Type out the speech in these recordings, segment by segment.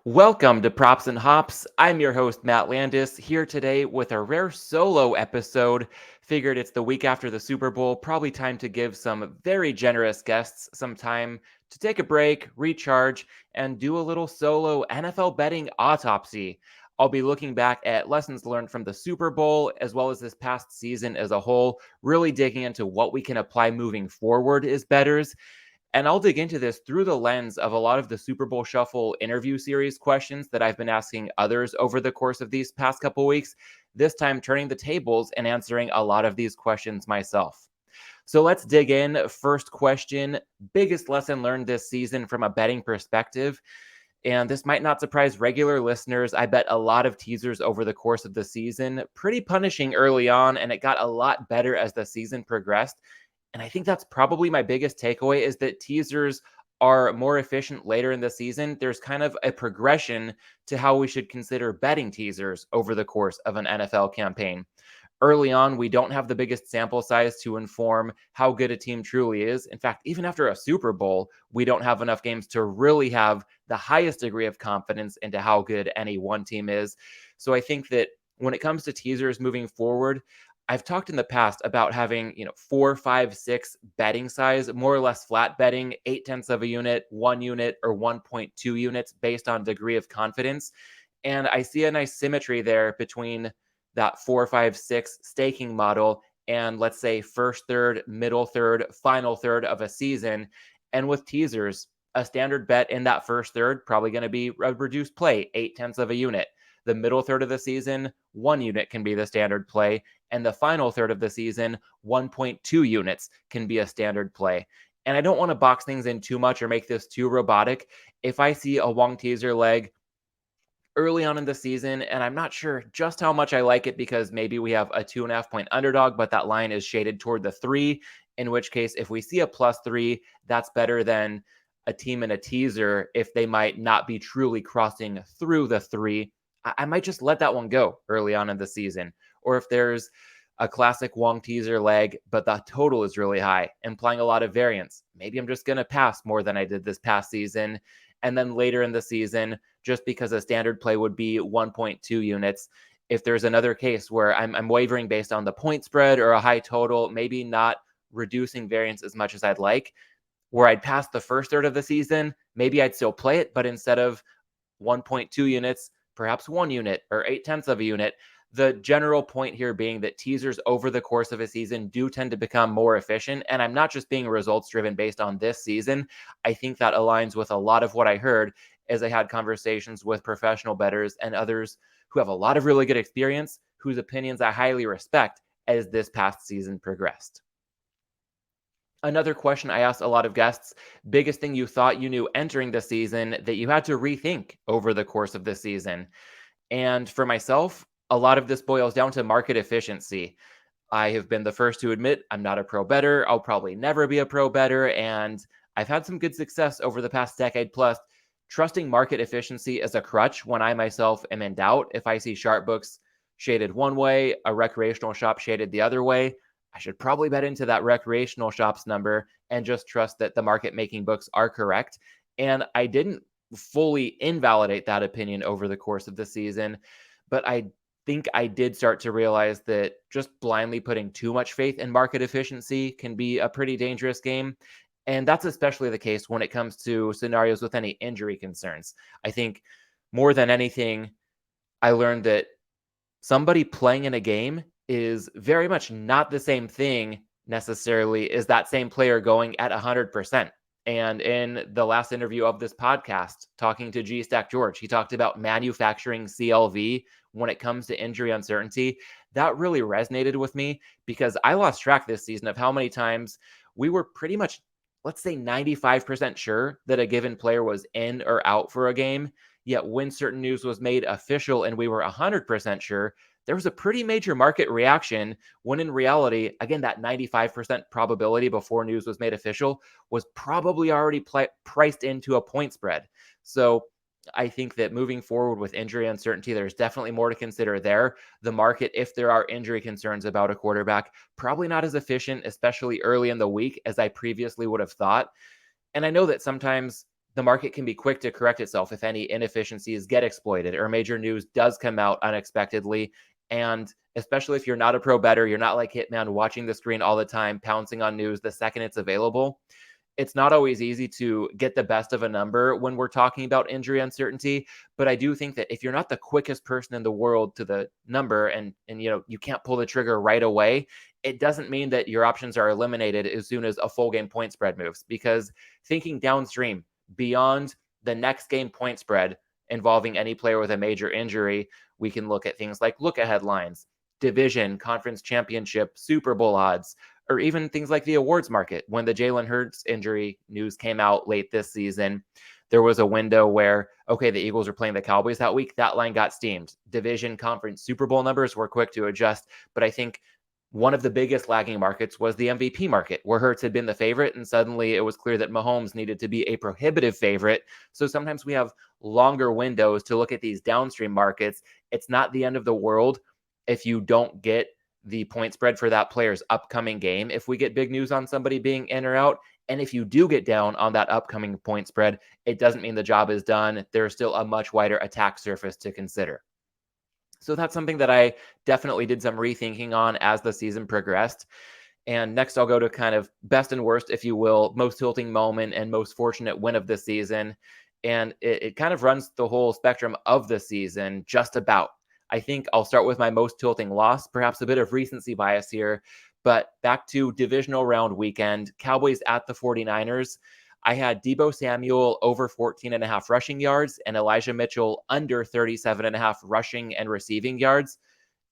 Welcome to Props and Hops. I'm your host, Matt Landis, here today with a rare solo episode. Figured it's the week after the Super Bowl, probably time to give some very generous guests some time to take a break, recharge, and do a little solo NFL betting autopsy. I'll be looking back at lessons learned from the Super Bowl as well as this past season as a whole, really digging into what we can apply moving forward as bettors. And I'll dig into this through the lens of a lot of the Super Bowl Shuffle interview series questions that I've been asking others over the course of these past couple weeks, this time turning the tables and answering a lot of these questions myself. So let's dig in. First question: biggest lesson learned this season from a betting perspective. And this might not surprise regular listeners. I bet a lot of teasers over the course of the season, pretty punishing early on, and it got a lot better as the season progressed. And I think that's probably my biggest takeaway is that teasers are more efficient later in the season. There's kind of a progression to how we should consider betting teasers over the course of an NFL campaign. Early on, we don't have the biggest sample size to inform how good a team truly is. In fact, even after a Super Bowl, we don't have enough games to really have the highest degree of confidence into how good any one team is. So I think that when it comes to teasers moving forward, I've talked in the past about having, 4, 5, 6 betting size, more or less flat betting, 8/10 of a unit, 1 unit, or 1.2 units based on degree of confidence. And I see a nice symmetry there between that 4, 5, 6 staking model and let's say first third, middle third, final third of a season. And with teasers, a standard bet in that first third probably going to be a reduced play, 8/10 of a unit. The middle third of the season, 1 unit can be the standard play, and the final third of the season, 1.2 units can be a standard play. And I don't want to box things in too much or make this too robotic. If I see a Wong teaser leg early on in the season, and I'm not sure just how much I like it because maybe we have a 2.5 point underdog, but that line is shaded toward the 3, in which case, if we see a +3, that's better than a team in a teaser if they might not be truly crossing through the 3. I might just let that one go early on in the season. Or if there's a classic Wong teaser leg, but the total is really high, implying a lot of variance. Maybe I'm just going to pass more than I did this past season. And then later in the season, just because a standard play would be 1.2 units, if there's another case where I'm wavering based on the point spread or a high total, maybe not reducing variance as much as I'd like, where I'd pass the first third of the season, maybe I'd still play it, but instead of 1.2 units, perhaps 1 unit or 8/10 of a unit. The general point here being that teasers over the course of a season do tend to become more efficient. And I'm not just being results driven based on this season. I think that aligns with a lot of what I heard as I had conversations with professional bettors and others who have a lot of really good experience, whose opinions I highly respect as this past season progressed. Another question I asked a lot of guests: biggest thing you thought you knew entering the season that you had to rethink over the course of the season. And for myself, a lot of this boils down to market efficiency. I have been the first to admit I'm not a pro bettor. I'll probably never be a pro bettor. And I've had some good success over the past decade plus trusting market efficiency as a crutch when I myself am in doubt. If I see sharp books shaded one way, a recreational shop shaded the other way, I should probably bet into that recreational shop's number and just trust that the market making books are correct. And I didn't fully invalidate that opinion over the course of the season, but I think I did start to realize that just blindly putting too much faith in market efficiency can be a pretty dangerous game. And that's especially the case when it comes to scenarios with any injury concerns. I think more than anything, I learned that somebody playing in a game is very much not the same thing necessarily as that same player going at 100%. And in the last interview of this podcast, talking to G Stack George, he talked about manufacturing CLV when it comes to injury uncertainty. That really resonated with me because I lost track this season of how many times we were pretty much, let's say, 95% sure that a given player was in or out for a game. Yet when certain news was made official and we were 100% sure, there was a pretty major market reaction when in reality, again, that 95% probability before news was made official was probably already priced into a point spread. So I think that moving forward with injury uncertainty, there's definitely more to consider there. The market, if there are injury concerns about a quarterback, probably not as efficient, especially early in the week, as I previously would have thought. And I know that sometimes the market can be quick to correct itself if any inefficiencies get exploited or major news does come out unexpectedly. And especially if you're not a pro bettor, you're not like Hitman watching the screen all the time, pouncing on news the second it's available. It's not always easy to get the best of a number when we're talking about injury uncertainty, but I do think that if you're not the quickest person in the world to the number and you can't pull the trigger right away, it doesn't mean that your options are eliminated as soon as a full game point spread moves, because thinking downstream beyond the next game point spread involving any player with a major injury, we can look at things like look ahead lines, division, conference championship, Super Bowl odds, or even things like the awards market. When the Jalen Hurts injury news came out late this season, there was a window where, okay, the Eagles are playing the Cowboys that week. That line got steamed. Division, conference, Super Bowl numbers were quick to adjust. But I think one of the biggest lagging markets was the MVP market, where Hurts had been the favorite, and suddenly it was clear that Mahomes needed to be a prohibitive favorite. So sometimes we have longer windows to look at these downstream markets. It's not the end of the world if you don't get the point spread for that player's upcoming game if we get big news on somebody being in or out. And if you do get down on that upcoming point spread, it doesn't mean the job is done. There's still a much wider attack surface to consider. So that's something that I definitely did some rethinking on as the season progressed. And next, I'll go to kind of best and worst, if you will, most tilting moment and most fortunate win of the season. And it kind of runs the whole spectrum of the season just about. I think I'll start with my most tilting loss, perhaps a bit of recency bias here, but back to divisional round weekend, Cowboys at the 49ers. I had Deebo Samuel over 14.5 rushing yards and Elijah Mitchell under 37.5 rushing and receiving yards.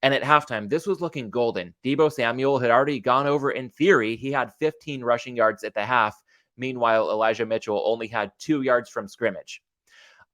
And at halftime, this was looking golden. Deebo Samuel had already gone over, in theory, he had 15 rushing yards at the half. Meanwhile, Elijah Mitchell only had 2 yards from scrimmage.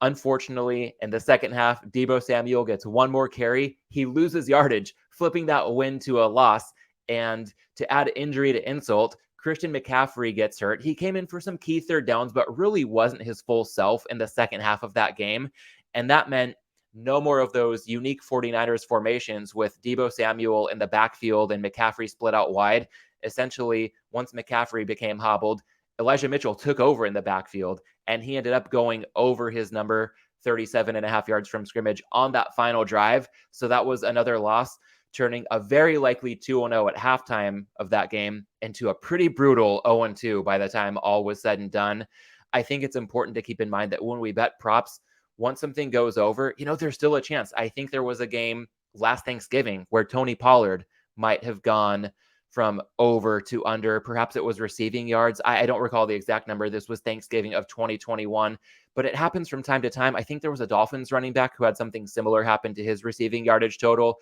Unfortunately, in the second half, Deebo Samuel gets one more carry. He loses yardage, flipping that win to a loss. And to add injury to insult, Christian McCaffrey gets hurt. He came in for some key third downs, but really wasn't his full self in the second half of that game. And that meant no more of those unique 49ers formations with Deebo Samuel in the backfield and McCaffrey split out wide. Essentially, once McCaffrey became hobbled, Elijah Mitchell took over in the backfield, and he ended up going over his number, 37.5 yards from scrimmage on that final drive. So that was another loss, turning a very likely 2-0 at halftime of that game into a pretty brutal 0-2 by the time all was said and done. I think it's important to keep in mind that when we bet props, once something goes over, there's still a chance. I think there was a game last Thanksgiving where Tony Pollard might have gone from over to under. Perhaps it was receiving yards. I don't recall the exact number. This was Thanksgiving of 2021, but it happens from time to time. I think there was a Dolphins running back who had something similar happen to his receiving yardage total.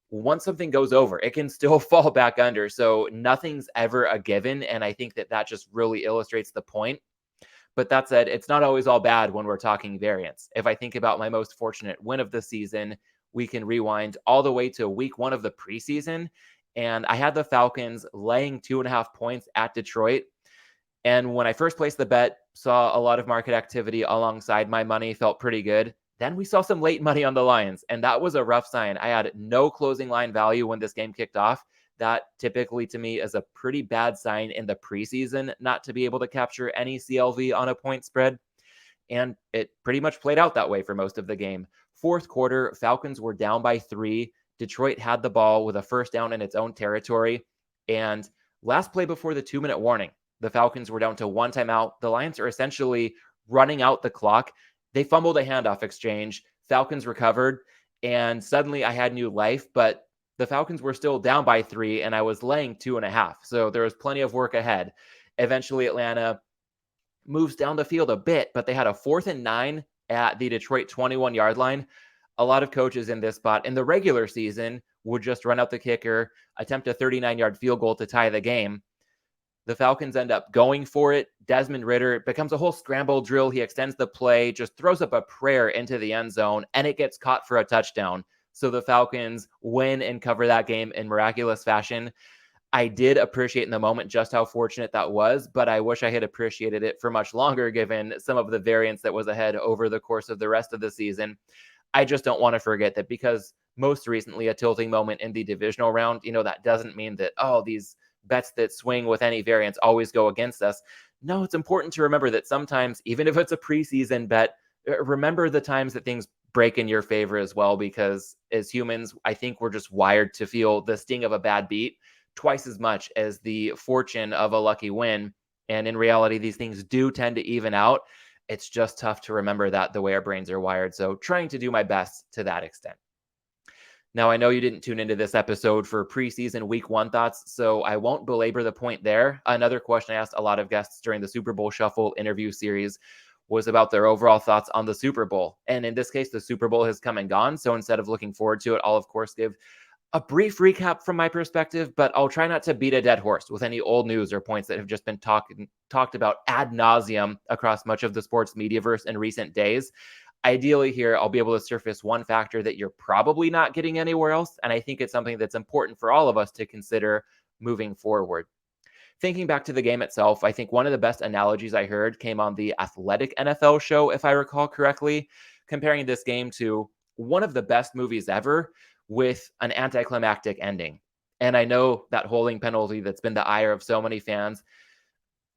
Once something goes over, it can still fall back under. So nothing's ever a given. And I think that just really illustrates the point. But that said, it's not always all bad when we're talking variance. If I think about my most fortunate win of the season, we can rewind all the way to week 1 of the preseason. And I had the Falcons laying 2.5 points at Detroit. And when I first placed the bet, saw a lot of market activity alongside my money, felt pretty good. Then we saw some late money on the Lions, and that was a rough sign. I had no closing line value when this game kicked off. That typically to me is a pretty bad sign in the preseason, not to be able to capture any CLV on a point spread. And it pretty much played out that way for most of the game. Fourth quarter, Falcons were down by 3. Detroit had the ball with a first down in its own territory. And last play before the 2-minute warning, the Falcons were down to 1 timeout. The Lions are essentially running out the clock. They fumbled a handoff exchange. Falcons recovered. And suddenly I had new life, but the Falcons were still down by 3 and I was laying 2.5. So there was plenty of work ahead. Eventually Atlanta moves down the field a bit, but they had a 4th and 9 at the Detroit 21-yard line. A lot of coaches in this spot in the regular season would just run out the kicker, attempt a 39-yard field goal to tie the game. The Falcons end up going for it. Desmond Ridder, it becomes a whole scramble drill. He extends the play, just throws up a prayer into the end zone, and it gets caught for a touchdown. So the Falcons win and cover that game in miraculous fashion. I did appreciate in the moment just how fortunate that was, but I wish I had appreciated it for much longer given some of the variance that was ahead over the course of the rest of the season. I just don't want to forget that because most recently a tilting moment in the divisional round, that doesn't mean that, these bets that swing with any variance always go against us. no, it's important to remember that sometimes, even if it's a preseason bet, remember the times that things break in your favor as well, because as humans, I think we're just wired to feel the sting of a bad beat twice as much as the fortune of a lucky win. And in reality, these things do tend to even out. It's just tough to remember that the way our brains are wired. So, trying to do my best to that extent. Now, I know you didn't tune into this episode for preseason week one thoughts, so I won't belabor the point there. Another question I asked a lot of guests during the Super Bowl Shuffle interview series was about their overall thoughts on the Super Bowl. And in this case, the Super Bowl has come and gone. So instead of looking forward to it, I'll, of course, give a brief recap from my perspective, but I'll try not to beat a dead horse with any old news or points that have just been talked about ad nauseum across much of the sports mediaverse in recent days. Ideally, here, I'll be able to surface one factor that you're probably not getting anywhere else. And I think it's something that's important for all of us to consider moving forward. Thinking back to the game itself, I think one of the best analogies I heard came on the Athletic NFL show, if I recall correctly, comparing this game to one of the best movies ever with an anticlimactic ending. And I know that holding penalty that's been the ire of so many fans,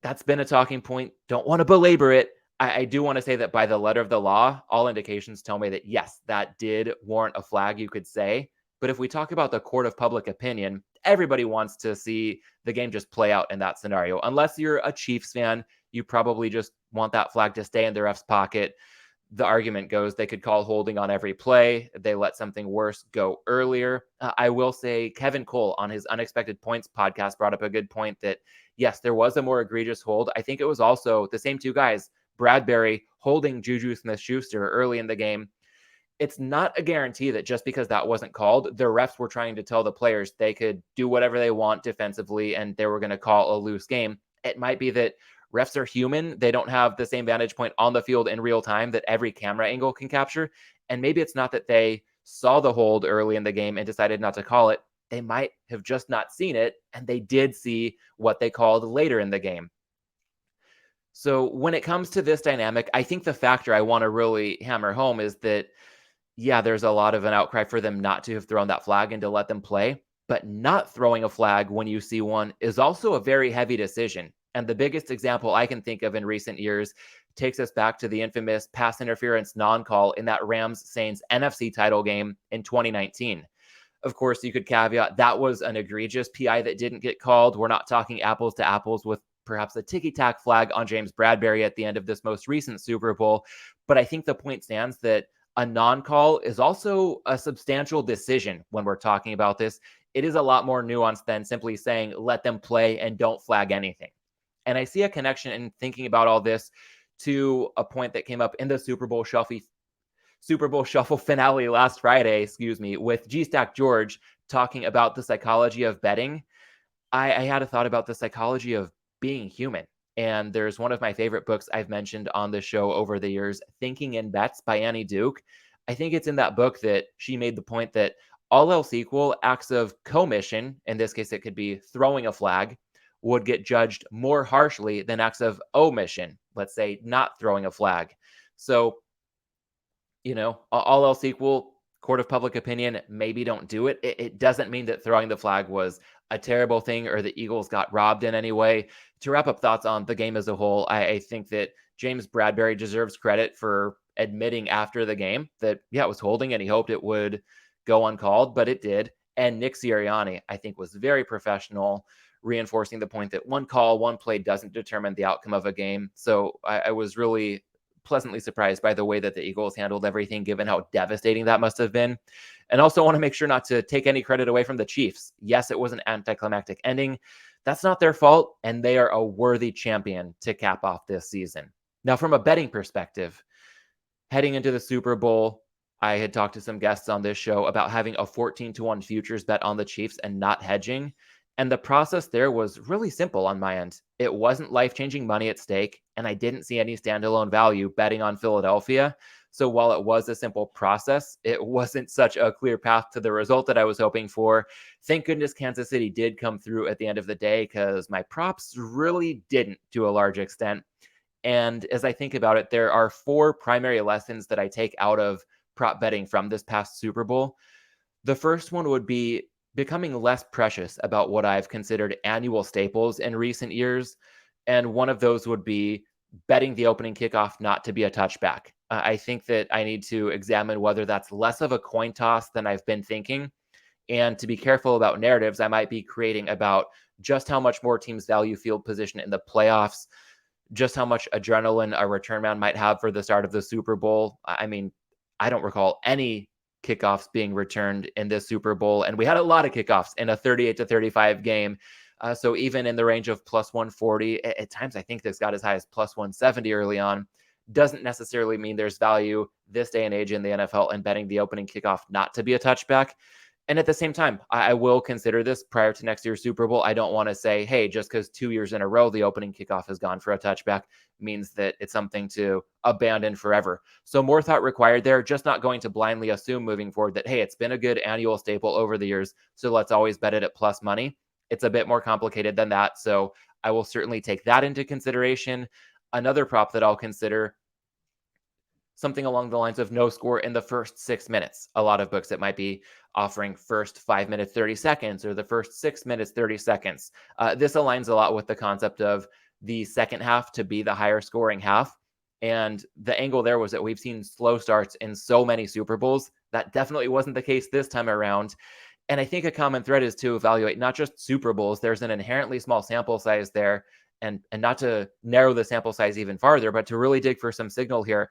that's been a talking point. Don't want to belabor it. I do want to say that by the letter of the law, all indications tell me that yes, that did warrant a flag, you could say. But if we talk about the court of public opinion, everybody wants to see the game just play out in that scenario. Unless you're a Chiefs fan, you probably just want that flag to stay in the ref's pocket. The argument goes they could call holding on every play. They let something worse go earlier. I will say Kevin Cole on his Unexpected Points podcast brought up a good point that, yes, there was a more egregious hold. I think it was also the same two guys, Bradbury holding Juju Smith-Schuster early in the game. It's not a guarantee that just because that wasn't called, the refs were trying to tell the players they could do whatever they want defensively and they were going to call a loose game. It might be that refs are human. They don't have the same vantage point on the field in real time that every camera angle can capture. And maybe it's not that they saw the hold early in the game and decided not to call it. They might have just not seen it, and they did see what they called later in the game. So when it comes to this dynamic, I think the factor I want to really hammer home is that, yeah, there's a lot of an outcry for them not to have thrown that flag and to let them play. But not throwing a flag when you see one is also a very heavy decision. And the biggest example I can think of in recent years takes us back to the infamous pass interference non-call in that Rams-Saints NFC title game in 2019. Of course, you could caveat that was an egregious PI that didn't get called. We're not talking apples to apples with perhaps a ticky-tack flag on James Bradbury at the end of this most recent Super Bowl. But I think the point stands that a non-call is also a substantial decision when we're talking about this. It is a lot more nuanced than simply saying, let them play and don't flag anything. And I see a connection in thinking about all this to a point that came up in the Super Bowl Shuffle finale last Friday, with G Stack George talking about the psychology of betting. I had a thought about the psychology of being human. And there's one of my favorite books I've mentioned on the show over the years, Thinking in Bets by Annie Duke. I think it's in that book that she made the point that all else equal, acts of commission, in this case, it could be throwing a flag, would get judged more harshly than acts of omission, let's say not throwing a flag. So, all else equal, court of public opinion, maybe don't do it. It doesn't mean that throwing the flag was a terrible thing or the Eagles got robbed in any way. To wrap up thoughts on the game as a whole, I think that James Bradbury deserves credit for admitting after the game that, yeah, it was holding and he hoped it would go uncalled, but it did. And Nick Sirianni, I think, was very professional, reinforcing the point that one call, one play doesn't determine the outcome of a game. So I was really pleasantly surprised by the way that the Eagles handled everything, given how devastating that must have been. And also want to make sure not to take any credit away from the Chiefs. Yes, it was an anticlimactic ending. That's not their fault, and they are a worthy champion to cap off this season. Now, from a betting perspective, heading into the Super Bowl, I had talked to some guests on this show about having a 14-1 futures bet on the Chiefs and not hedging. And the process there was really simple on my end. It wasn't life-changing money at stake, and I didn't see any standalone value betting on Philadelphia. So while it was a simple process, it wasn't such a clear path to the result that I was hoping for. Thank goodness Kansas City did come through at the end of the day, because my props really didn't to a large extent. And as I think about it, there are 4 primary lessons that I take out of prop betting from this past Super Bowl. The first one would be becoming less precious about what I've considered annual staples in recent years. And one of those would be betting the opening kickoff not to be a touchback. I think that I need to examine whether that's less of a coin toss than I've been thinking. And to be careful about narratives I might be creating about just how much more teams value field position in the playoffs, just how much adrenaline a return man might have for the start of the Super Bowl. I mean, I don't recall any kickoffs being returned in this Super Bowl, and we had a lot of kickoffs in a 38-35 game. So even in the range of plus 140, at times I think this got as high as plus 170 early on. Doesn't necessarily mean there's value this day and age in the NFL in betting the opening kickoff not to be a touchback. And at the same time, I will consider this prior to next year's Super Bowl. I don't want to say, hey, just because 2 years in a row the opening kickoff has gone for a touchback means that it's something to abandon forever. So more thought required there, just not going to blindly assume moving forward that, hey, it's been a good annual staple over the years, so let's always bet it at plus money. It's a bit more complicated than that. So I will certainly take that into consideration. Another prop that I'll consider, something along the lines of no score in the first 6 minutes. A lot of books that might be offering first 5 minutes, 30 seconds, or the first 6 minutes, 30 seconds. This aligns a lot with the concept of the second half to be the higher scoring half. And the angle there was that we've seen slow starts in so many Super Bowls. That definitely wasn't the case this time around. And I think a common thread is to evaluate not just Super Bowls. There's an inherently small sample size there. And not to narrow the sample size even farther, but to really dig for some signal here.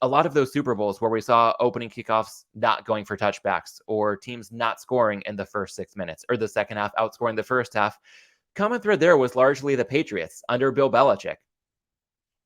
A lot of those Super Bowls where we saw opening kickoffs not going for touchbacks or teams not scoring in the first 6 minutes or the second half outscoring the first half, common thread there was largely the Patriots under Bill Belichick.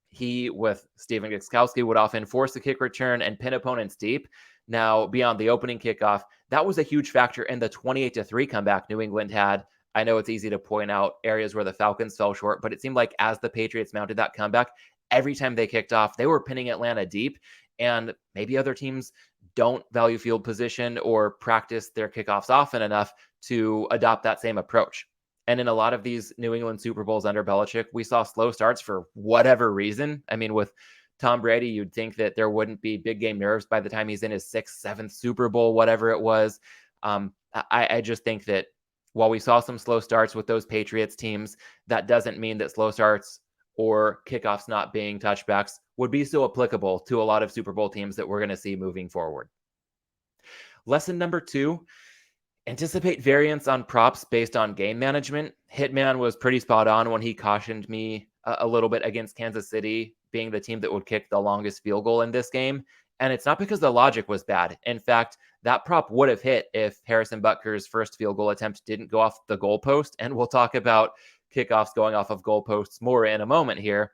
He, with Stephen Gostkowski, would often force the kick return and pin opponents deep. Now, beyond the opening kickoff, that was a huge factor in the 28-3 comeback New England had. I know it's easy to point out areas where the Falcons fell short, but it seemed like as the Patriots mounted that comeback, every time they kicked off, they were pinning Atlanta deep. And maybe other teams don't value field position or practice their kickoffs often enough to adopt that same approach. And in a lot of these New England Super Bowls under Belichick, we saw slow starts for whatever reason. I mean, with Tom Brady, you'd think that there wouldn't be big game nerves by the time he's in his 6th, 7th Super Bowl, whatever it was. I just think that while we saw some slow starts with those Patriots teams, that doesn't mean that slow starts or kickoffs not being touchbacks would be so applicable to a lot of Super Bowl teams that we're going to see moving forward. Lesson number 2, anticipate variance on props based on game management. Hitman was pretty spot on when he cautioned me a little bit against Kansas City being the team that would kick the longest field goal in this game. And it's not because the logic was bad. In fact, that prop would have hit if Harrison Butker's first field goal attempt didn't go off the goalpost. And we'll talk about kickoffs going off of goalposts more in a moment here.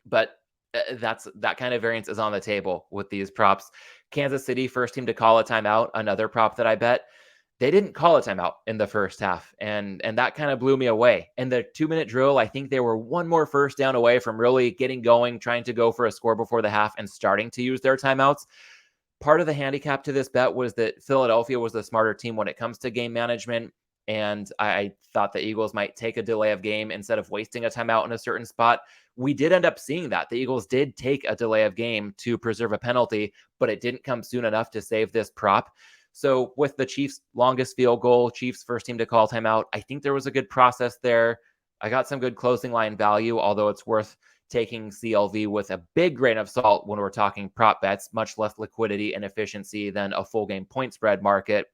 But that kind of variance is on the table with these props. Kansas City, first team to call a timeout, another prop that I bet. They didn't call a timeout in the first half, and that kind of blew me away. In the 2-minute drill, I think they were one more first down away from really getting going, trying to go for a score before the half and starting to use their timeouts. Part of the handicap to this bet was that Philadelphia was the smarter team when it comes to game management, and I thought the Eagles might take a delay of game instead of wasting a timeout in a certain spot. We did end up seeing that. The Eagles did take a delay of game to preserve a penalty, but it didn't come soon enough to save this prop. So with the Chiefs' longest field goal, Chiefs' first team to call timeout, I think there was a good process there. I got some good closing line value, although it's worth taking CLV with a big grain of salt when we're talking prop bets, much less liquidity and efficiency than a full game point spread market.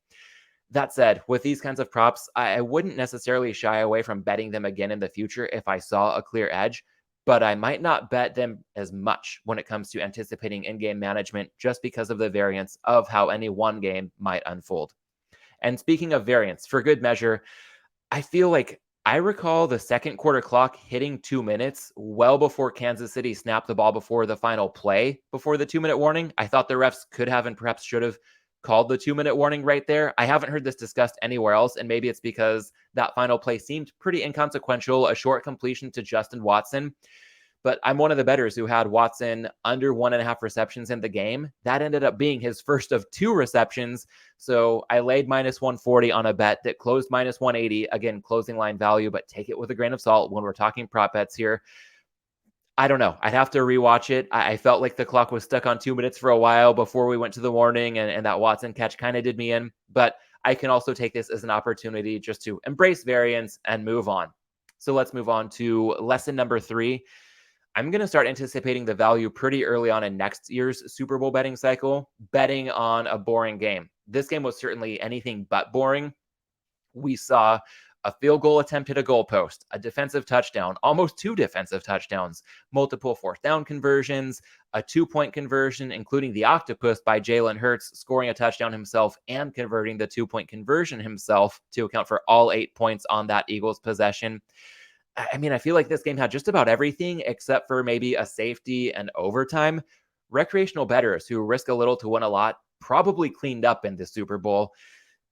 That said, with these kinds of props, I wouldn't necessarily shy away from betting them again in the future if I saw a clear edge, but I might not bet them as much when it comes to anticipating in-game management just because of the variance of how any one game might unfold. And speaking of variance, for good measure, I feel like I recall the second quarter clock hitting 2 minutes well before Kansas City snapped the ball before the final play, before the 2-minute warning. I thought the refs could have and perhaps should have called the 2-minute warning right there. I haven't heard this discussed anywhere else, and maybe it's because that final play seemed pretty inconsequential, a short completion to Justin Watson. But I'm one of the bettors who had Watson under 1.5 receptions in the game. That ended up being his first of 2 receptions. So I laid minus 140 on a bet that closed minus 180. Again, closing line value, but take it with a grain of salt when we're talking prop bets here. I don't know. I'd have to rewatch it. I felt like the clock was stuck on 2 minutes for a while before we went to the warning, and that Watson catch kind of did me in. But I can also take this as an opportunity just to embrace variance and move on. So let's move on to lesson number 3. I'm going to start anticipating the value pretty early on in next year's Super Bowl betting cycle, betting on a boring game. This game was certainly anything but boring. We saw a field goal attempt hit a goalpost, a defensive touchdown, almost 2 defensive touchdowns, multiple fourth down conversions, a 2-point conversion, including the octopus by Jalen Hurts scoring a touchdown himself and converting the 2-point conversion himself to account for all 8 points on that Eagles possession. I mean, I feel like this game had just about everything except for maybe a safety and overtime. Recreational bettors who risk a little to win a lot probably cleaned up in the Super Bowl.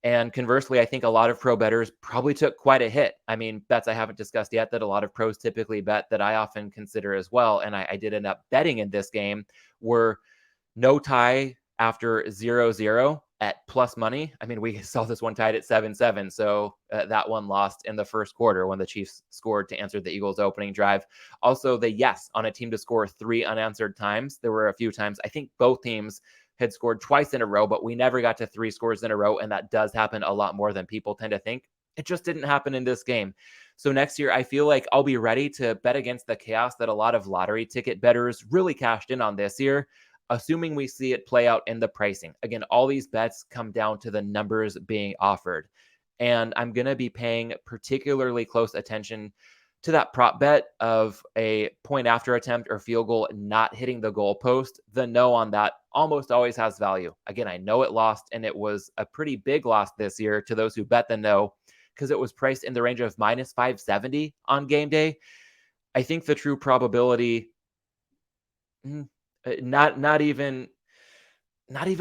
And conversely, I think a lot of pro bettors probably took quite a hit. I mean, bets I haven't discussed yet that a lot of pros typically bet that I often consider as well. And I did end up betting in this game were no tie after 0-0 at plus money. I mean, we saw this one tied at 7-7. So that one lost in the first quarter when the Chiefs scored to answer the Eagles' opening drive. Also, the yes on a team to score 3 unanswered times. There were a few times, I think both teams had scored twice in a row, but we never got to 3 scores in a row. And that does happen a lot more than people tend to think. It just didn't happen in this game. So next year, I feel like I'll be ready to bet against the chaos that a lot of lottery ticket bettors really cashed in on this year, assuming we see it play out in the pricing. Again, all these bets come down to the numbers being offered. And I'm going to be paying particularly close attention to that prop bet of a point after attempt or field goal not hitting the goalpost. The no on that almost always has value. Again, I know it lost, and it was a pretty big loss this year to those who bet the no, because it was priced in the range of minus 570 on game day. I think the true probability, not even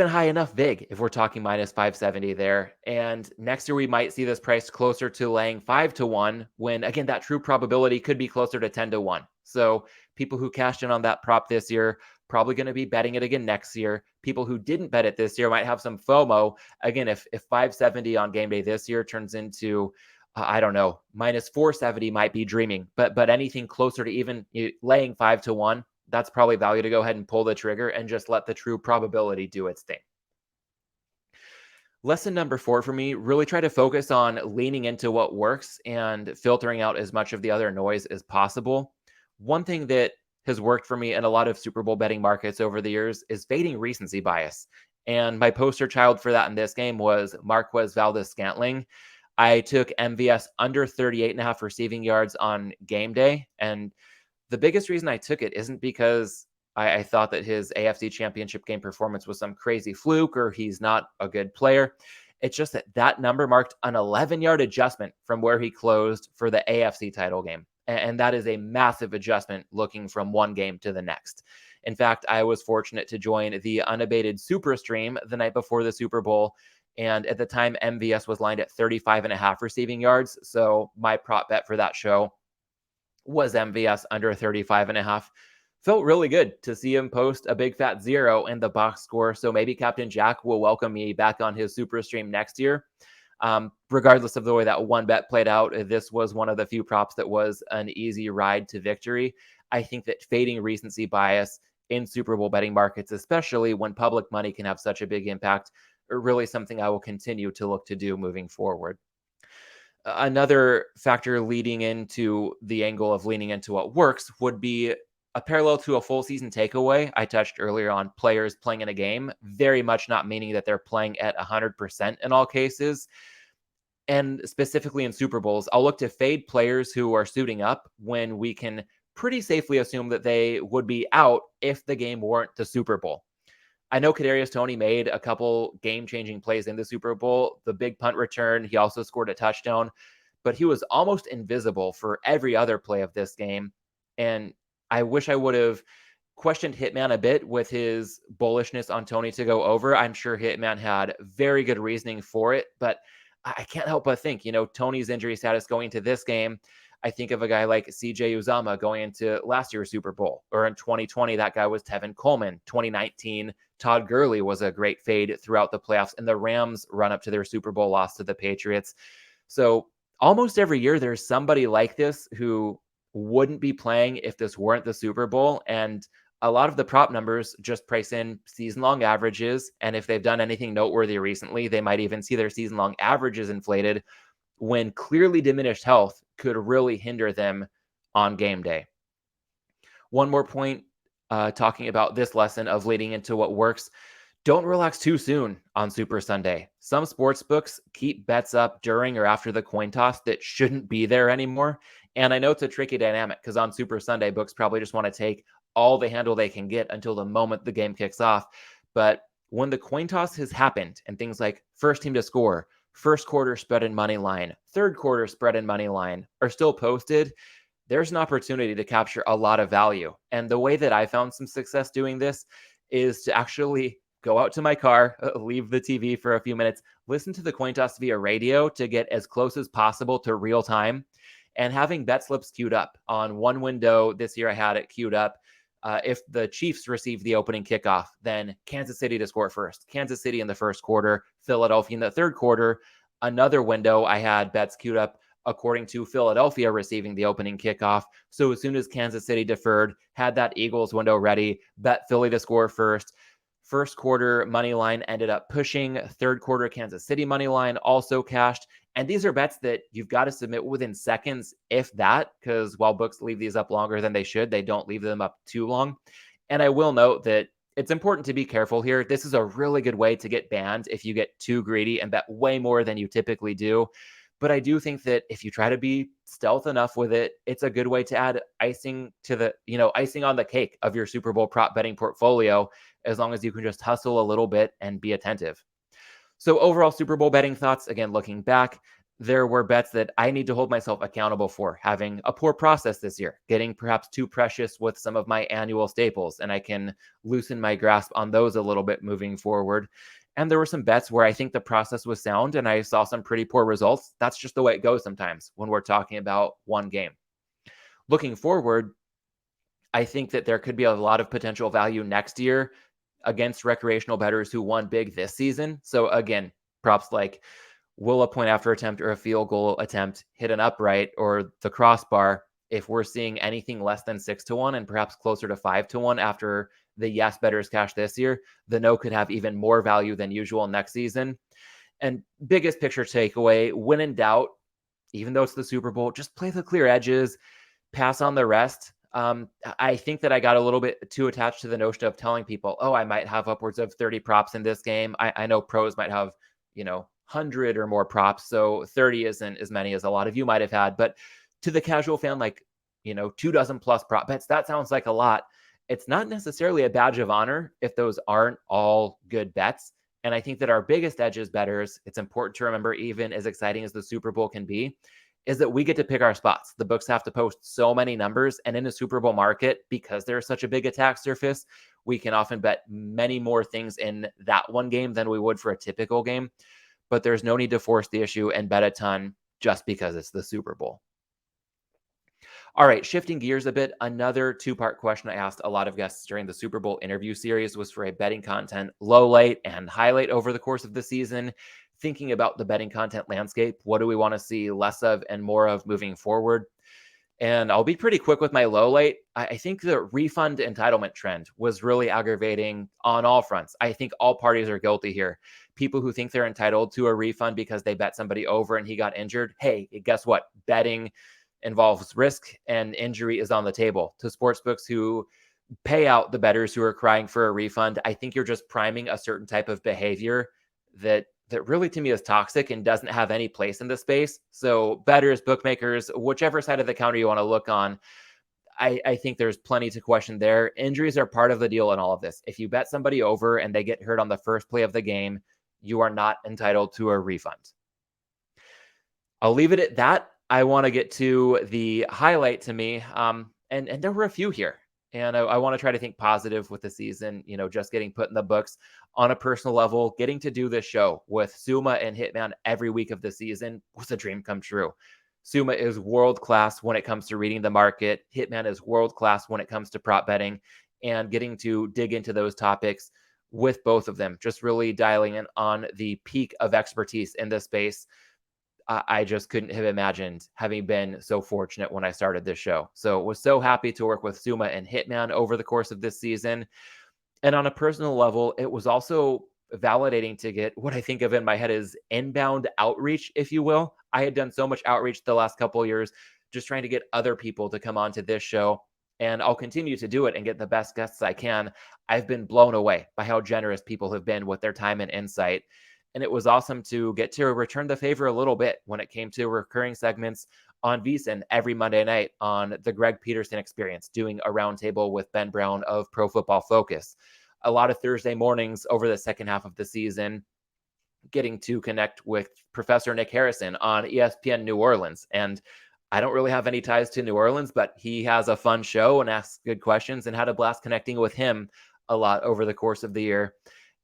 high enough vig if we're talking minus 570 there. And next year we might see this price closer to laying 5-1 when, again, that true probability could be closer to 10-1. So people who cashed in on that prop this year probably going to be betting it again next year. People who didn't bet it this year might have some FOMO. Again, if 570 on game day this year turns into I don't know, minus 470 might be dreaming, but anything closer to even laying 5-1, that's probably value to go ahead and pull the trigger and just let the true probability do its thing. Lesson number 4 for me, really try to focus on leaning into what works and filtering out as much of the other noise as possible. One thing that has worked for me in a lot of Super Bowl betting markets over the years is fading recency bias. And my poster child for that in this game was Marquez Valdes-Scantling. I took MVS under 38.5 receiving yards on game day. And the biggest reason I took it isn't because I thought that his AFC Championship game performance was some crazy fluke or he's not a good player. It's just that number marked an 11-yard adjustment from where he closed for the AFC title game. And that is a massive adjustment looking from one game to the next. In fact, I was fortunate to join the unabated Super Stream the night before the Super Bowl. And at the time, MVS was lined at 35.5 receiving yards. So my prop bet for that show was MVS under 35.5. Felt really good to see him post a big fat 0 in the box score. So maybe Captain Jack will welcome me back on his Super Stream next year. Regardless of the way that one bet played out, this was one of the few props that was an easy ride to victory. I think that fading recency bias in Super Bowl betting markets, especially when public money can have such a big impact, are really something I will continue to look to do moving forward. Another factor leading into the angle of leaning into what works would be a parallel to a full season takeaway I touched earlier on players playing in a game, very much not meaning that they're playing at 100% in all cases. And specifically in Super Bowls, I'll look to fade players who are suiting up when we can pretty safely assume that they would be out if the game weren't the Super Bowl. I know Kadarius Toney made a couple game-changing plays in the Super Bowl. The big punt return, he also scored a touchdown, but he was almost invisible for every other play of this game. And I wish I would have questioned Hitman a bit with his bullishness on Toney to go over. I'm sure Hitman had very good reasoning for it, but I can't help but think, Toney's injury status going into this game, I think of a guy like CJ Uzama going into last year's Super Bowl, or in 2020, that guy was Tevin Coleman. 2019, Todd Gurley was a great fade throughout the playoffs, and the Rams run up to their Super Bowl loss to the Patriots. So almost every year, there's somebody like this who wouldn't be playing if this weren't the Super Bowl. And a lot of the prop numbers just price in season-long averages. And if they've done anything noteworthy recently, they might even see their season-long averages inflated when clearly diminished health could really hinder them on game day. One more point, talking about this lesson of leading into what works. Don't relax too soon on Super Sunday. Some sports books keep bets up during or after the coin toss that shouldn't be there anymore. And I know it's a tricky dynamic because on Super Sunday, books probably just want to take all the handle they can get until the moment the game kicks off. But when the coin toss has happened and things like first team to score, first quarter spread and money line, third quarter spread and money line are still posted, there's an opportunity to capture a lot of value. And the way that I found some success doing this is to actually go out to my car, leave the TV for a few minutes, listen to the coin toss via radio to get as close as possible to real time, and having bet slips queued up. On one window this year, I had it queued up. If the Chiefs receive the opening kickoff, then Kansas City to score first. Kansas City in the first quarter, Philadelphia in the third quarter. Another window, I had bets queued up according to Philadelphia receiving the opening kickoff. So as soon as Kansas City deferred, had that Eagles window ready, bet Philly to score first. First quarter money line ended up pushing. Third quarter Kansas City money line also cashed. And these are bets that you've got to submit within seconds, if that, because while books leave these up longer than they should, they don't leave them up too long. And I will note that it's important to be careful here. This is a really good way to get banned if you get too greedy and bet way more than you typically do. But I do think that if you try to be stealth enough with it, it's a good way to add icing to the, icing on the cake of your Super Bowl prop betting portfolio, as long as you can just hustle a little bit and be attentive. So overall Super Bowl betting thoughts, again, looking back, there were bets that I need to hold myself accountable for having a poor process this year, getting perhaps too precious with some of my annual staples, and I can loosen my grasp on those a little bit moving forward. And there were some bets where I think the process was sound and I saw some pretty poor results. That's just the way it goes sometimes when we're talking about one game. Looking forward, I think that there could be a lot of potential value next year against recreational bettors who won big this season. So again, props like, will a point after attempt or a field goal attempt hit an upright or the crossbar? If we're seeing anything less than 6-1 and perhaps closer to 5-1 after the yes bettors cash this year, the no could have even more value than usual next season. And biggest picture takeaway, when in doubt, even though it's the Super Bowl, just play the clear edges, pass on the rest. I think that I got a little bit too attached to the notion of telling people, oh, I might have upwards of 30 props in this game. I know pros might have, 100 or more props. So 30 isn't as many as a lot of you might have had. But to the casual fan, like, 24 plus prop bets, that sounds like a lot. It's not necessarily a badge of honor if those aren't all good bets. And I think that our biggest edge as bettors, it's important to remember, even as exciting as the Super Bowl can be, is that we get to pick our spots. The books have to post so many numbers. And in a Super Bowl market, because there's such a big attack surface, we can often bet many more things in that one game than we would for a typical game. But there's no need to force the issue and bet a ton just because it's the Super Bowl. All right, shifting gears a bit, another two-part question I asked a lot of guests during the Super Bowl interview series was for a betting content low light and highlight over the course of the season. Thinking about the betting content landscape, what do we want to see less of and more of moving forward? And I'll be pretty quick with my low light. I think the refund entitlement trend was really aggravating on all fronts. I think all parties are guilty here. People who think they're entitled to a refund because they bet somebody over and he got injured. Hey, guess what? Betting involves risk and injury is on the table. To sportsbooks who pay out the bettors who are crying for a refund, I think you're just priming a certain type of behavior that really to me is toxic and doesn't have any place in the space. So bettors, bookmakers, whichever side of the counter you want to look on, I think there's plenty to question there. Injuries are part of the deal in all of this. If you bet somebody over and they get hurt on the first play of the game, you are not entitled to a refund. I'll leave it at that. I want to get to the highlight to me. And there were a few here. And I want to try to think positive with the season, just getting put in the books on a personal level. Getting to do this show with Suma and Hitman every week of the season was a dream come true. Suma is world-class when it comes to reading the market. Hitman is world-class when it comes to prop betting, and getting to dig into those topics with both of them, just really dialing in on the peak of expertise in this space. I just couldn't have imagined having been so fortunate when I started this show. So was so happy to work with Suma and Hitman over the course of this season. And on a personal level, it was also validating to get what I think of in my head is inbound outreach, if you will. I had done so much outreach the last couple of years, just trying to get other people to come onto this show. And I'll continue to do it and get the best guests I can. I've been blown away by how generous people have been with their time and insight. And it was awesome to get to return the favor a little bit when it came to recurring segments on VSiN every Monday night on the Greg Peterson Experience, doing a roundtable with Ben Brown of Pro Football Focus. A lot of Thursday mornings over the second half of the season, getting to connect with Professor Nick Harrison on ESPN New Orleans. And I don't really have any ties to New Orleans, but he has a fun show and asks good questions, and had a blast connecting with him a lot over the course of the year.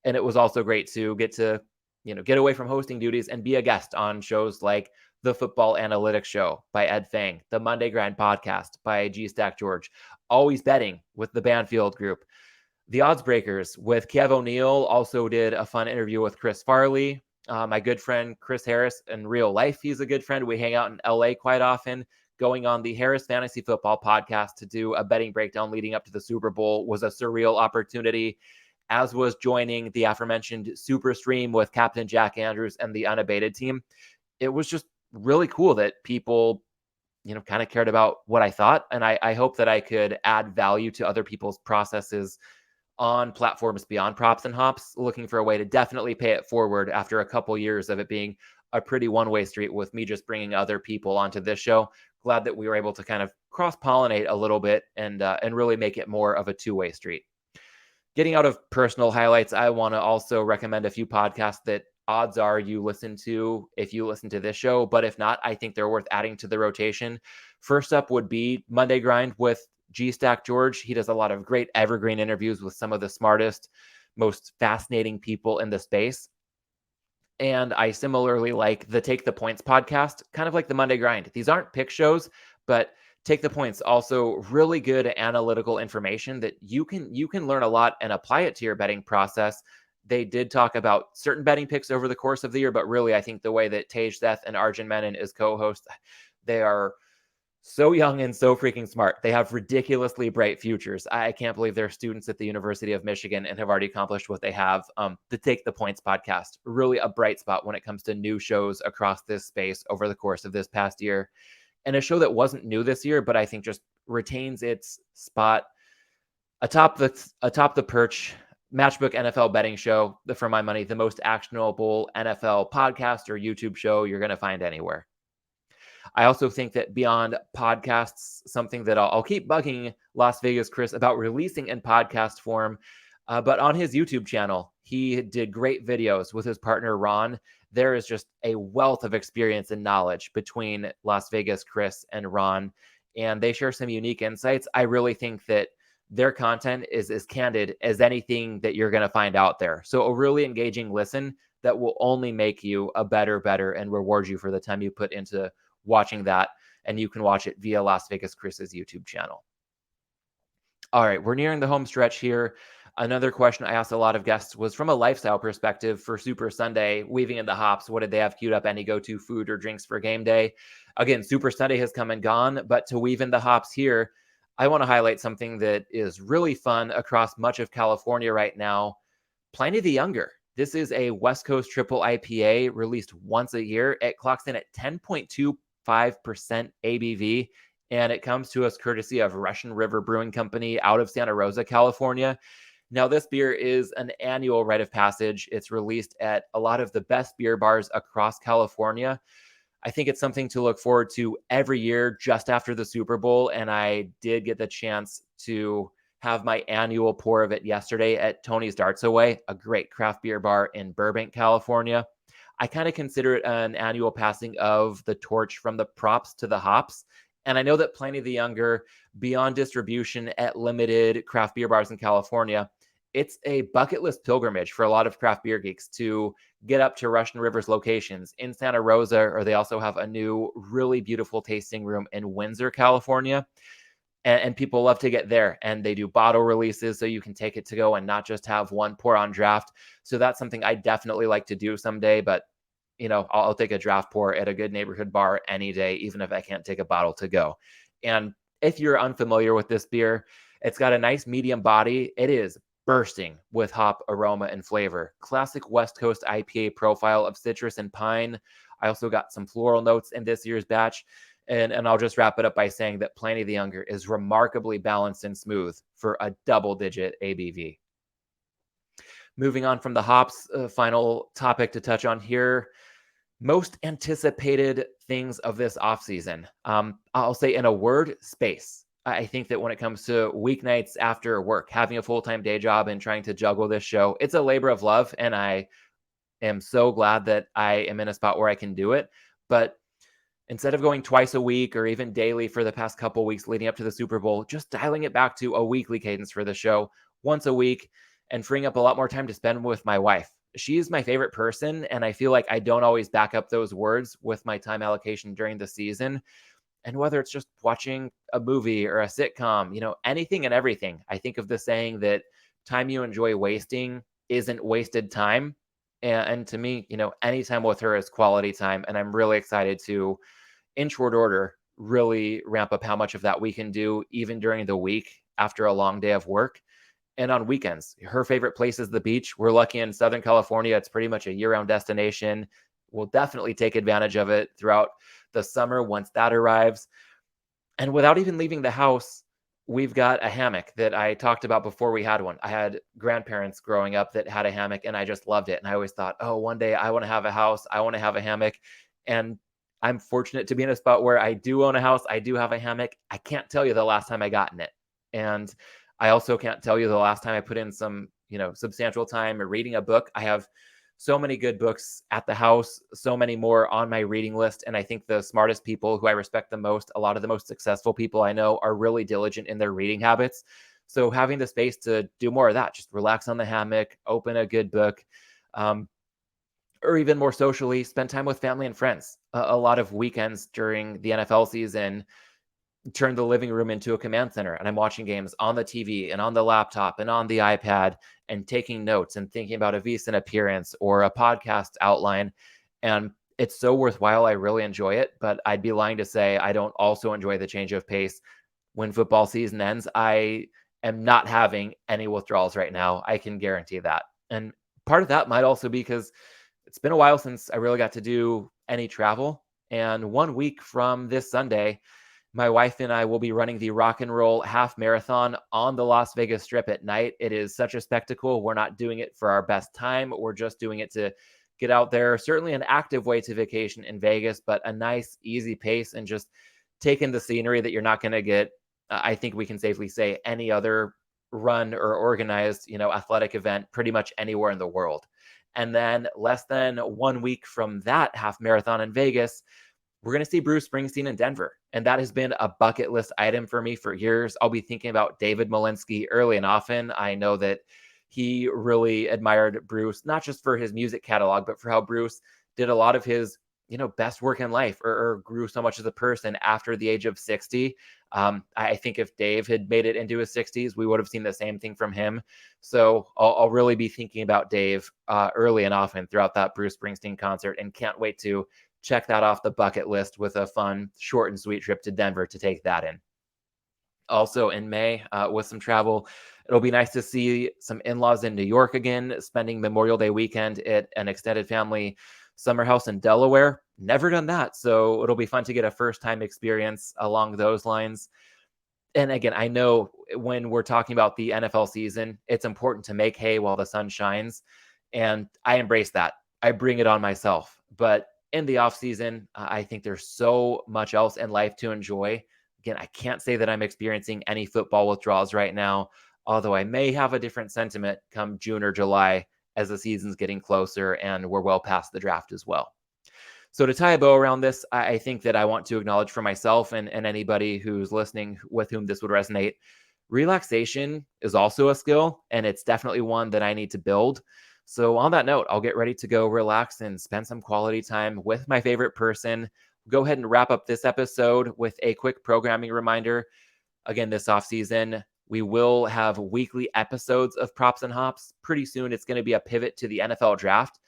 And it was also great to get away from hosting duties and be a guest on shows like the Football Analytics Show by Ed Fang, the Monday Grind Podcast by G Stack George, Always Betting with the Banfield Group, the Odds Breakers with Kev O'Neill. Also did a fun interview with Chris Farley, my good friend Chris Harris. In real life, he's a good friend. We hang out in LA quite often. Going on the Harris Fantasy Football Podcast to do a betting breakdown leading up to the Super Bowl was a surreal opportunity, as was joining the aforementioned Super Stream with Captain Jack Andrews and the Unabated team. It was just really cool that people, kind of cared about what I thought. And I hope that I could add value to other people's processes on platforms beyond Props and Hops, looking for a way to definitely pay it forward after a couple years of it being a pretty one-way street with me just bringing other people onto this show. Glad that we were able to kind of cross-pollinate a little bit and really make it more of a two-way street. Getting out of personal highlights, I want to also recommend a few podcasts that odds are you listen to if you listen to this show, but if not, I think they're worth adding to the rotation. First up would be Monday Grind with G Stack George. He does a lot of great evergreen interviews with some of the smartest, most fascinating people in the space. And I similarly like the Take the Points podcast, kind of like the Monday Grind. These aren't pick shows, but Take the Points also really good analytical information that you can learn a lot and apply it to your betting process. They did talk about certain betting picks over the course of the year, but really I think the way that Tej Seth and Arjun Menon as co-hosts, they are so young and so freaking smart. They have ridiculously bright futures. I can't believe they're students at the University of Michigan and have already accomplished what they have. The Take the Points podcast, really a bright spot when it comes to new shows across this space over the course of this past year. And a show that wasn't new this year, but I think just retains its spot atop the perch. Matchbook NFL betting show, for my money, the most actionable NFL podcast or YouTube show you're going to find anywhere. I also think that beyond podcasts, something that I'll keep bugging Las Vegas Chris about releasing in podcast form, but on his YouTube channel, he did great videos with his partner, Ron. There is just a wealth of experience and knowledge between Las Vegas Chris and Ron, and they share some unique insights. I really think that their content is as candid as anything that you're going to find out there. So a really engaging listen that will only make you a better, and reward you for the time you put into watching that. And you can watch it via Las Vegas Chris's YouTube channel. All right, we're nearing the home stretch here. Another question I asked a lot of guests was from a lifestyle perspective for Super Sunday, weaving in the hops. What did they have queued up? Any go-to food or drinks for game day? Again, Super Sunday has come and gone, but to weave in the hops here, I want to highlight something that is really fun across much of California right now. Pliny the Younger. This is a West Coast triple IPA released once a year. It clocks in at 10.25% ABV, and it comes to us courtesy of Russian River Brewing Company out of Santa Rosa, California. Now, this beer is an annual rite of passage. It's released at a lot of the best beer bars across California. I think it's something to look forward to every year just after the Super Bowl, and I did get the chance to have my annual pour of it yesterday at Tony's Darts Away, a great craft beer bar in Burbank, California. I kind of consider it an annual passing of the torch from the props to the hops. And I know that Pliny the Younger, beyond distribution at limited craft beer bars in California, it's a bucket list pilgrimage for a lot of craft beer geeks to get up to Russian River's locations in Santa Rosa, or they also have a new, really beautiful tasting room in Windsor, California. And people love to get there, and they do bottle releases so you can take it to go and not just have one pour on draft. So that's something I definitely like to do someday, but I'll take a draft pour at a good neighborhood bar any day, even if I can't take a bottle to go. And if you're unfamiliar with this beer, it's got a nice medium body. It is bursting with hop aroma and flavor. Classic West Coast IPA profile of citrus and pine. I also got some floral notes in this year's batch. And I'll just wrap it up by saying that Pliny the Younger is remarkably balanced and smooth for a double-digit ABV. Moving on from the hops, final topic to touch on here. Most anticipated things of this offseason. I'll say in a word, space. I think that when it comes to weeknights after work, having a full-time day job and trying to juggle this show, it's a labor of love. And I am so glad that I am in a spot where I can do it. But instead of going twice a week or even daily for the past couple weeks leading up to the Super Bowl, just dialing it back to a weekly cadence for the show once a week and freeing up a lot more time to spend with my wife. She's my favorite person, and I feel like I don't always back up those words with my time allocation during the season. And whether it's just watching a movie or a sitcom, anything and everything, I think of the saying that time you enjoy wasting isn't wasted time. And to me, any time with her is quality time. And I'm really excited to, in short order, really ramp up how much of that we can do even during the week after a long day of work. And on weekends, her favorite place is the beach. We're lucky in Southern California. It's pretty much a year-round destination. We'll definitely take advantage of it throughout the summer once that arrives. And without even leaving the house, we've got a hammock that I talked about before we had one. I had grandparents growing up that had a hammock, and I just loved it. And I always thought, oh, one day I want to have a house. I want to have a hammock. And I'm fortunate to be in a spot where I do own a house. I do have a hammock. I can't tell you the last time I got in it. And I also can't tell you the last time I put in some, substantial time reading a book. I have so many good books at the house, so many more on my reading list. And I think the smartest people who I respect the most, a lot of the most successful people I know, are really diligent in their reading habits. So having the space to do more of that, just relax on the hammock, open a good book, or even more socially, spend time with family and friends. A lot of weekends during the NFL season, turn the living room into a command center, and I'm watching games on the TV and on the laptop and on the iPad and taking notes and thinking about a VSiN appearance or a podcast outline. And it's so worthwhile. I really enjoy it, but I'd be lying to say I don't also enjoy the change of pace. When football season ends, I am not having any withdrawals right now. I can guarantee that. And part of that might also be because it's been a while since I really got to do any travel. And 1 week from this Sunday, my wife and I will be running the Rock and Roll Half Marathon on the Las Vegas Strip at night. It is such a spectacle. We're not doing it for our best time. We're just doing it to get out there. Certainly an active way to vacation in Vegas, but a nice, easy pace and just taking the scenery that you're not going to get, I think we can safely say, any other run or organized, athletic event pretty much anywhere in the world. And then less than 1 week from that half marathon in Vegas, we're going to see Bruce Springsteen in Denver. And that has been a bucket list item for me for years. I'll be thinking about David Malinsky early and often. I know that he really admired Bruce, not just for his music catalog, but for how Bruce did a lot of his, best work in life or grew so much as a person after the age of 60. I think if Dave had made it into his 60s, we would have seen the same thing from him. So I'll really be thinking about Dave early and often throughout that Bruce Springsteen concert, and can't wait to check that off the bucket list with a fun, short and sweet trip to Denver to take that in. Also in May, with some travel, it'll be nice to see some in-laws in New York again, spending Memorial Day weekend at an extended family summer house in Delaware. Never done that, so it'll be fun to get a first-time experience along those lines. And again, I know when we're talking about the NFL season, it's important to make hay while the sun shines, and I embrace that. I bring it on myself. But in the off season, I think there's so much else in life to enjoy. Again, I can't say that I'm experiencing any football withdrawals right now, although I may have a different sentiment come June or July as the season's getting closer and we're well past the draft as well. So to tie a bow around this, I think that I want to acknowledge for myself and anybody who's listening with whom this would resonate, relaxation is also a skill, and it's definitely one that I need to build. So on that note, I'll get ready to go relax and spend some quality time with my favorite person. Go ahead and wrap up this episode with a quick programming reminder. Again, this offseason, we will have weekly episodes of Props and Hops. Pretty soon, it's going to be a pivot to the NFL draft.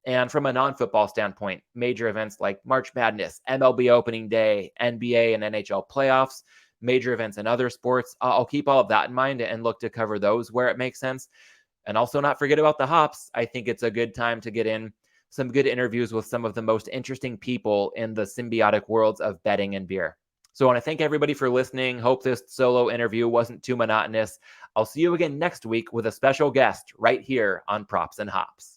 And from a non-football standpoint, major events like March Madness, MLB opening day, NBA and NHL playoffs, major events in other sports, I'll keep all of that in mind and look to cover those where it makes sense. And also not forget about the hops. I think it's a good time to get in some good interviews with some of the most interesting people in the symbiotic worlds of betting and beer. So I want to thank everybody for listening. Hope this solo interview wasn't too monotonous. I'll see you again next week with a special guest right here on Props and Hops.